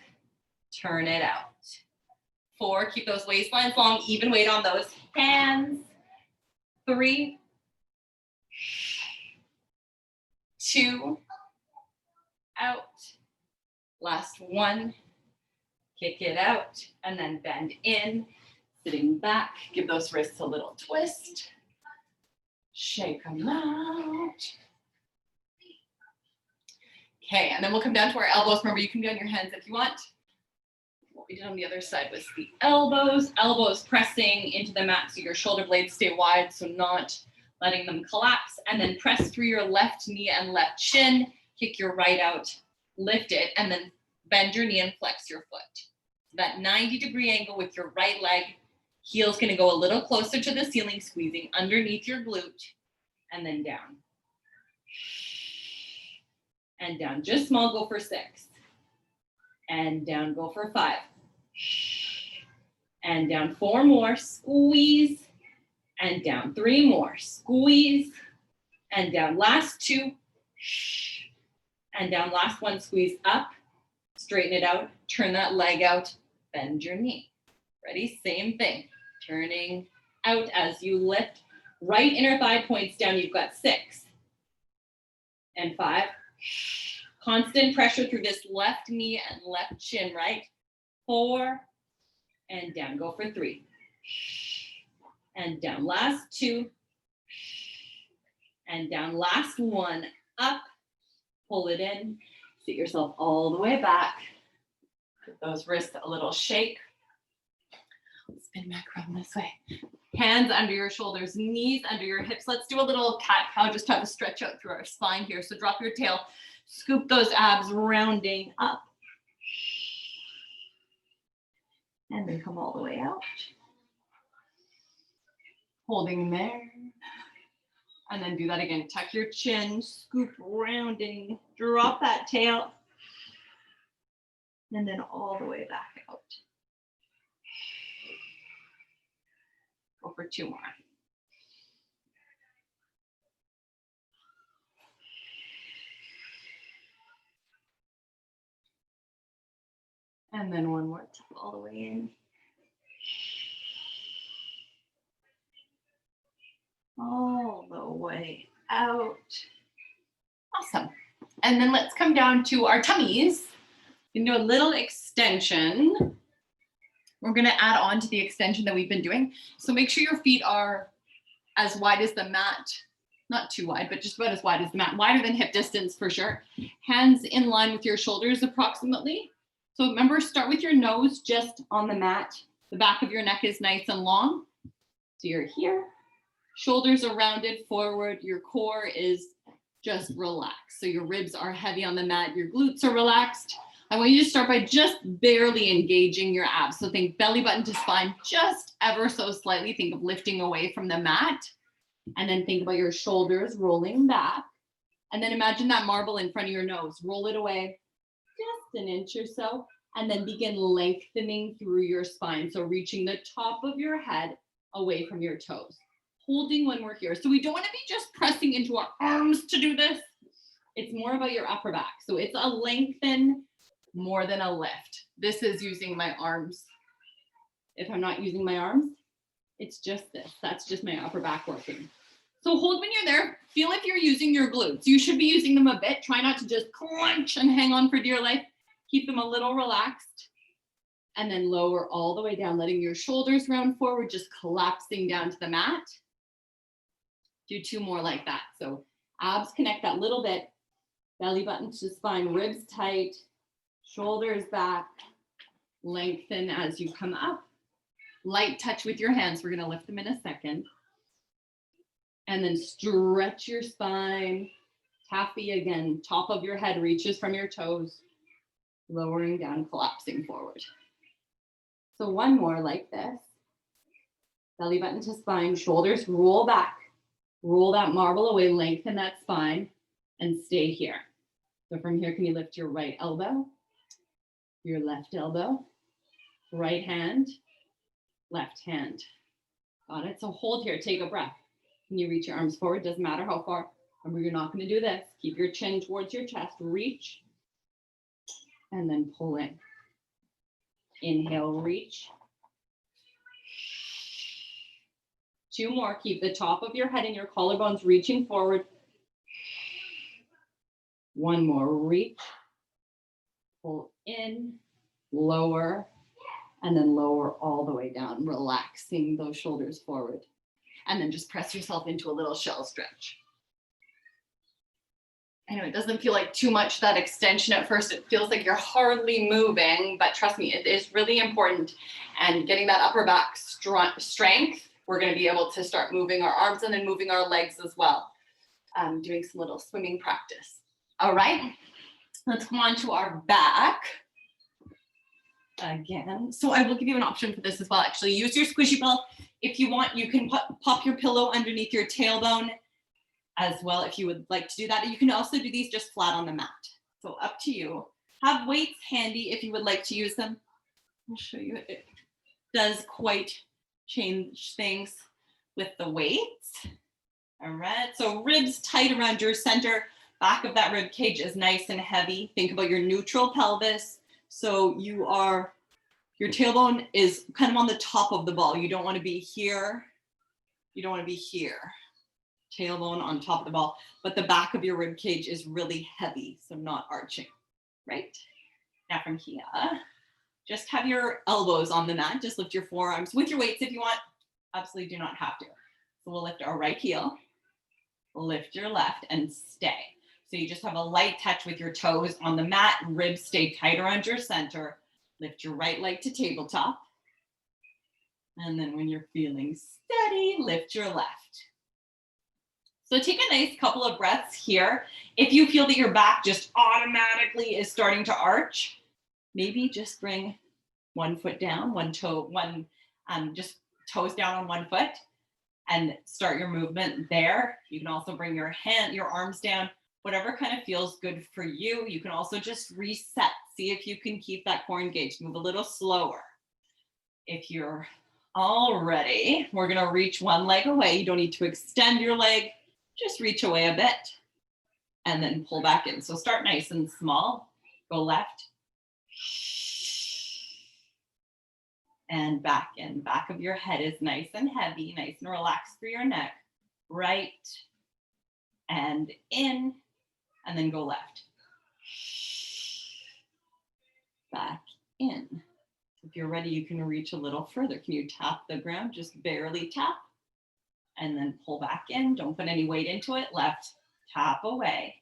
Turn it out. 4. Keep those waistlines long. Even weight on those hands. 3. 2. Out. Last 1. Kick it out and then bend in, sitting back. Give those wrists a little twist. Shake them out. Okay, and then we'll come down to our elbows. Remember, you can be on your hands if you want. What we did on the other side was the elbows. Elbows pressing into the mat so your shoulder blades stay wide, so not letting them collapse. And then press through your left knee and left shin. Kick your right out, lift it, and then bend your knee and flex your foot. That 90-degree angle with your right leg. Heel's going to go a little closer to the ceiling, squeezing underneath your glute, and then down. And down, just small, go for 6. And down, go for 5. And down, 4 more, squeeze. And down, 3 more, squeeze. And down, last 2. And down, last 1, squeeze up. Straighten it out, turn that leg out, bend your knee. Ready? Same thing. Turning out as you lift. Right inner thigh points down. You've got 6. And 5. Constant pressure through this left knee and left shin, right? 4. And down. Go for 3. And down. Last 2. And down. Last 1. Up. Pull it in. Sit yourself all the way back. Give those wrists a little shake. Spin back around this way. Hands under your shoulders, knees under your hips. Let's do a little cat-cow, just have a stretch out through our spine here. So drop your tail, scoop those abs, rounding up. And then come all the way out. Holding there. And then do that again. Tuck your chin, scoop, rounding, drop that tail. And then all the way back out. Go for 2 more. And then one more tuck all the way in. All the way out. Awesome. And then let's come down to our tummies. You can do a little extension. We're going to add on to the extension that we've been doing. So make sure your feet are as wide as the mat, not too wide, but just about as wide as the mat, wider than hip distance for sure. Hands in line with your shoulders approximately. So remember, start with your nose just on the mat. The back of your neck is nice and long. So you're here. Shoulders are rounded forward. Your core is just relaxed. So your ribs are heavy on the mat. Your glutes are relaxed. I want you to start by just barely engaging your abs. So think belly button to spine just ever so slightly. Think of lifting away from the mat. And then think about your shoulders rolling back. And then imagine that marble in front of your nose. Roll it away just an inch or so. And then begin lengthening through your spine. So reaching the top of your head away from your toes. Holding when we're here. So we don't want to be just pressing into our arms to do this. It's more about your upper back. So it's a lengthen more than a lift. This is using my arms. If I'm not using my arms, it's just this. That's just my upper back working. So hold when you're there. Feel if you're using your glutes. You should be using them a bit. Try not to just clench and hang on for dear life. Keep them a little relaxed. And then lower all the way down, letting your shoulders round forward, just collapsing down to the mat. Do 2 more like that. So abs connect that little bit. Belly button to spine, ribs tight, shoulders back. Lengthen as you come up. Light touch with your hands. We're going to lift them in a second. And then stretch your spine. Taffy again. Top of your head reaches from your toes. Lowering down, collapsing forward. So one more like this. Belly button to spine. Shoulders roll back. Roll that marble away. Lengthen that spine. And stay here. So from here, can you lift your right elbow? Your left elbow. Right hand. Left hand. Got it? So hold here, take a breath. Can you reach your arms forward? Doesn't matter how far. Remember, you're not going to do this. Keep your chin towards your chest. Reach. And then pull in. Inhale, reach. 2 more. Keep the top of your head and your collarbones reaching forward. 1 more. Reach. Pull in. Lower. And then lower all the way down, relaxing those shoulders forward. And then just press yourself into a little shell stretch. I know it doesn't feel like too much, that extension at first. It feels like you're hardly moving, but trust me, it is really important. And getting that upper back strength, we're going to be able to start moving our arms and then moving our legs as well. Doing some little swimming practice. All right, let's come on to our back. Again, so I will give you an option for this as well. Actually, use your squishy ball. If you want, you can pop your pillow underneath your tailbone as well if you would like to do that. You can also do these just flat on the mat. So up to you. Have weights handy if you would like to use them. I'll show you. It does quite change things with the weights. All right, so ribs tight around your center. Back of that rib cage is nice and heavy. Think about your neutral pelvis. So your tailbone is kind of on the top of the ball. You don't want to be here. You don't want to be here. Tailbone on top of the ball, but the back of your rib cage is really heavy, so not arching, right? Now from here, just have your elbows on the mat. Just lift your forearms with your weights if you want. Absolutely do not have to. So we'll lift our right heel, lift your left, and stay. So you just have a light touch with your toes on the mat, ribs stay tight around your center. Lift your right leg to tabletop. And then when you're feeling steady, lift your left. So take a nice couple of breaths here. If you feel that your back just automatically is starting to arch, maybe just bring one foot down, just toes down on one foot and start your movement there. You can also bring your arms down. Whatever kind of feels good for you. You can also just reset. See if you can keep that core engaged. Move a little slower. If you're all ready, we're going to reach one leg away. You don't need to extend your leg. Just reach away a bit and then pull back in. So start nice and small. Go left. and back in. Back of your head is nice and heavy, nice and relaxed through your neck. Right and in, and then go left. Back in. If you're ready, you can reach a little further. Can you tap the ground? Just barely tap. And then pull back in. Don't put any weight into it. Left, tap away.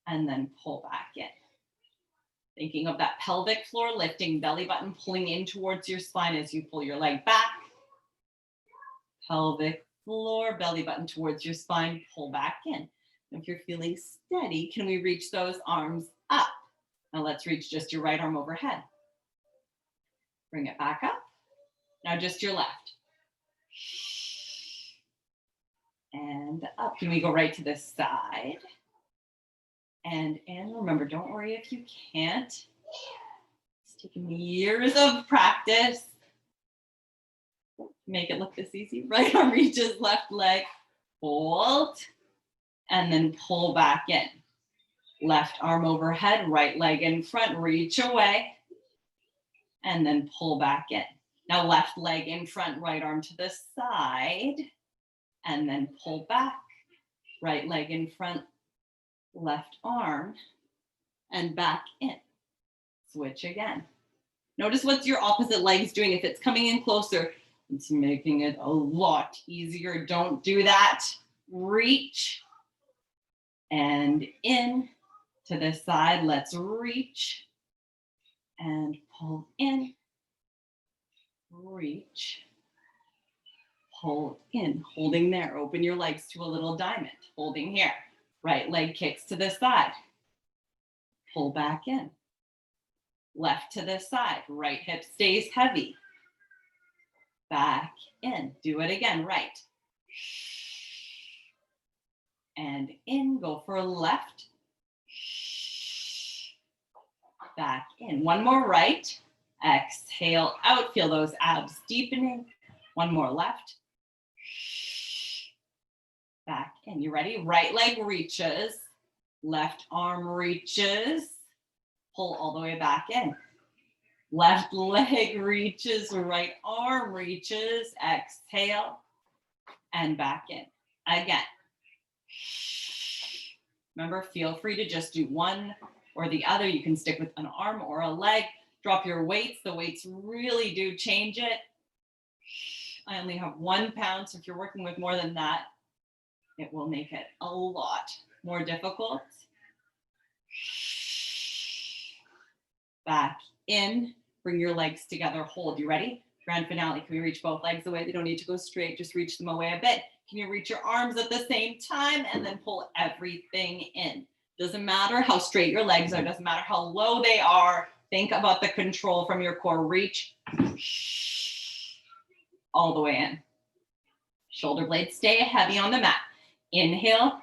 And then pull back in. Thinking of that pelvic floor lifting, belly button pulling in towards your spine as you pull your leg back. Pelvic floor, belly button towards your spine, pull back in. If you're feeling steady, can we reach those arms up? Now let's reach just your right arm overhead. Bring it back up. Now just your left. And up. Can we go right to this side? And remember, don't worry if you can't. It's taken years of practice. Make it look this easy. Right arm reaches, left leg, hold, and then pull back in. Left arm overhead, right leg in front, reach away, and then pull back in. Now left leg in front, right arm to the side, and then pull back. Right leg in front, left arm, and back in. Switch again. Notice what your opposite leg's doing. If it's coming in closer, it's making it a lot easier. Don't do that. Reach and in to the side. Let's reach and pull in. Reach, pull in, holding there. Open your legs to a little diamond, holding here. Right leg kicks to the side. Pull back in. Left to the side. Right hip stays heavy. Back in. Do it again. Right. And in. Go for left. Back in. One more right. Exhale out. Feel those abs deepening. One more left. Back in. You ready? Right leg reaches. Left arm reaches. Pull all the way back in. Left leg reaches, right arm reaches, exhale, and back in. Again. Remember, feel free to just do one or the other. You can stick with an arm or a leg. Drop your weights. The weights really do change it. I only have 1 pound, so if you're working with more than that, it will make it a lot more difficult. Back in. Bring your legs together, hold. You ready? Grand finale. Can we reach both legs away? They don't need to go straight, just reach them away a bit. Can you reach your arms at the same time and then pull everything in? Doesn't matter how straight your legs are, doesn't matter how low they are. Think about the control from your core. Reach all the way in. Shoulder blades stay heavy on the mat. Inhale.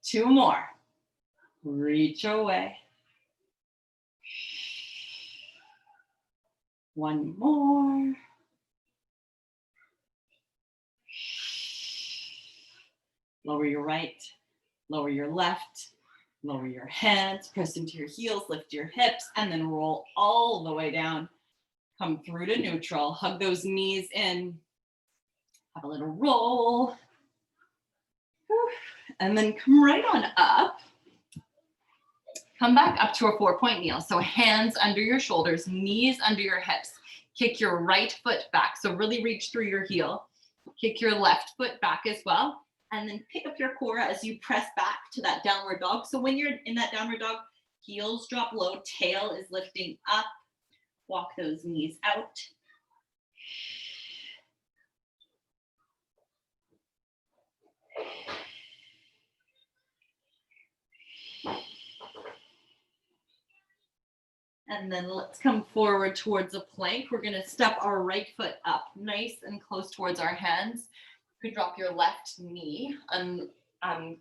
2 more. Reach away. 1 more. Lower your right, lower your left, lower your hands, press into your heels, lift your hips, and then roll all the way down. Come through to neutral, hug those knees in, have a little roll, and then come right on up. Come back up to a 4-point kneel. So hands under your shoulders, knees under your hips. Kick your right foot back. So really reach through your heel. Kick your left foot back as well. And then pick up your core as you press back to that downward dog. So when you're in that downward dog, heels drop low, tail is lifting up. Walk those knees out. And then let's come forward towards a plank. We're going to step our right foot up nice and close towards our hands. You could drop your left knee and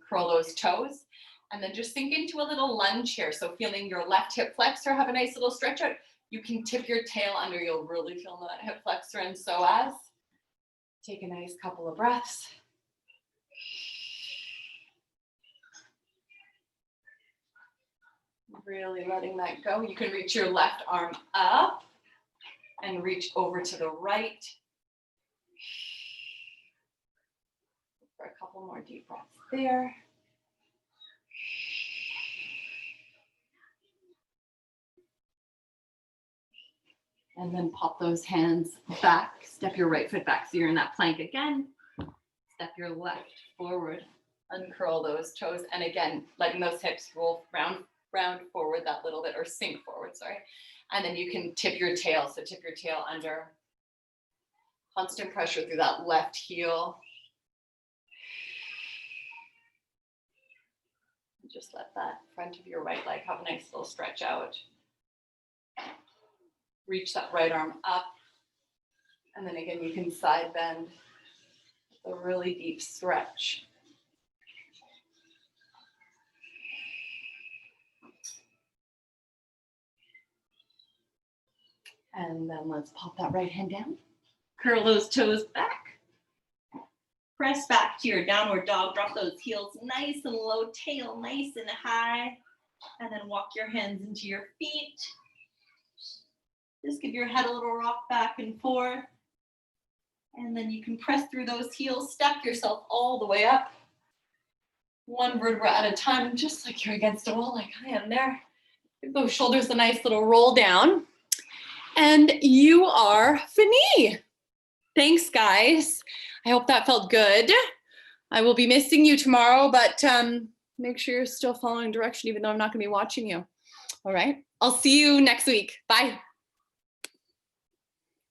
curl those toes. And then just sink into a little lunge here. So feeling your left hip flexor, have a nice little stretch out. You can tip your tail under. You'll really feel that hip flexor and psoas. Take a nice couple of breaths. Really letting that go. You can reach your left arm up and reach over to the right. For a couple more deep breaths there. And then pop those hands back. Step your right foot back so you're in that plank again. Step your left forward. Uncurl those toes. And again, letting those hips roll round forward that little bit, or sink forward, sorry. And then you can tip your tail. So tip your tail under. Constant pressure through that left heel. Just let that front of your right leg have a nice little stretch out. Reach that right arm up. And then again, you can side bend. A really deep stretch. And then let's pop that right hand down. Curl those toes back. Press back to your downward dog. Drop those heels nice and low, tail nice and high. And then walk your hands into your feet. Just give your head a little rock back and forth. And then you can press through those heels, step yourself all the way up. One vertebra at a time, just like you're against a wall, like I am there. Give those shoulders a nice little roll down. And you are fini. Thanks, guys. I hope that felt good. I will be missing you tomorrow, but make sure you're still following direction, even though I'm not going to be watching you. All right. I'll see you next week. Bye.